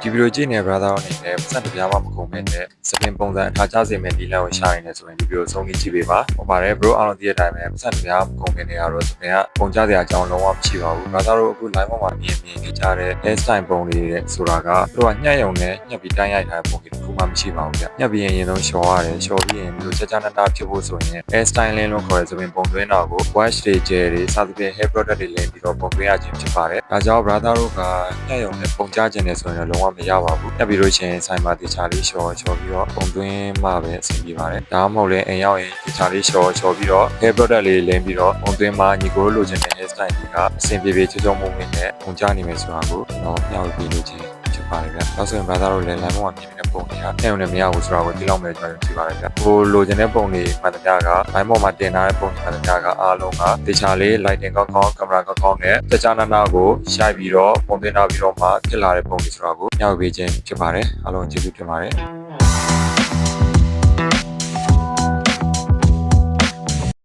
ဒီဗီဒီယိုကြည့်နေ brother အနေနဲ့ပတ်စံတစ်ပြားမှမကုန်မဲ့နဲ့စပင်ပုံစံအခါကျစေမဲ့ဒီလန်ကိုရှာနေတယ်ဆိုရင်ဒီဗီဒီယိုဆုံးဖြတ်ကြည့်ပေးပါဟုတ်ပါတယ် bro အားလုံးသိတဲ့အတိုင်းပဲပတ်စံတစ်ပြားမကုန်ခင်နေရတော့စပင်ကပုံကျစရာအကြောင်းလုံးဝမရှိပါဘူး brother တို့အခု line ပေါ်မှာမြင်နေကြတဲ့ hair style ပုံလေးတွေဆိုတာကတို့ကညှက်ရုံနဲ့ညှက်ပြီးတိုင်းရိုက်ထားတဲ့ပုံကြီးတစ်ခုမှမရှိပါဘူးဗျညှက်ပြီးရင်ဆုံးလျှော်ရတယ်လျှော်ပြီးရင်ဒီလိုကြကြနတာဖြစ်ဖို့ဆိုရင် hair style လင်းလို့ခေါ်တဲ့စပင်ပုံသွင်းတော့ကို wash တွေ gel တွေစသဖြင့် hair product တွေလင်းပြီးတော့ပုံသွင်းရခြင်းဖြစ်ပါတယ်ဒါကြောင့် brother တို့ကညှက်ရုံနဲ့ပုံကျခြင်းနဲ့ဆိုရင်လုံးဝမရပါဘူးညှက်ပြီးလို့ချင်းဆိုင်မှာတခြားလေးလျှော်ပြီးတော့ပုံသွင်းမှပဲအဆင်ပြေပါတယ်ဒါမှမဟုတ်လည်းအိမ်ရောက်ရင်တခြားလေးလျှော်ပြီးတော့ hair product လေးလင်းပြီးတော့ပုံသွင်းမှညီကိုလိုချင်တဲ့ hair style တွေကအဆင်ပြေချေချောမှုနဲ့ပုံကျနေမယ်ဆိုတာကိုတော့မျှဝေပေးလို့ချင်းဖြစ်ပါတယ်ဗျဒါဆိုရင် brother တို့လည်း line ပေါ်မှာမြင်နေတဲ့ပုံတွေကညှက်ရုံနဲ့မရဘူးဆိုတာကိုသိလောက်မယ်ကျွန်တော်ကြည့်ပါတယ်ဗျဟိုလိုချင်တဲ့ပုံတွေမှန်သမျှက line ပေါ်မှာတင်ထားတဲ့ပုံတွေမှန်သမျှကအားလုံးကတခြားလေး lighting ကောင်းကောင်း camera ကောင်းကောင်းနဲ့တခြားနာကိုရှိုက်ပြီးတော့ပုံသွင်းထားပြီးတော့မှဖြစ်လာတဲ့ပုံတွေဆိုတာကိုမျှဝေပေးခြင်းဖြစ်ပါတယ်အားလုံးကျေးဇူးတင်ပါတယ်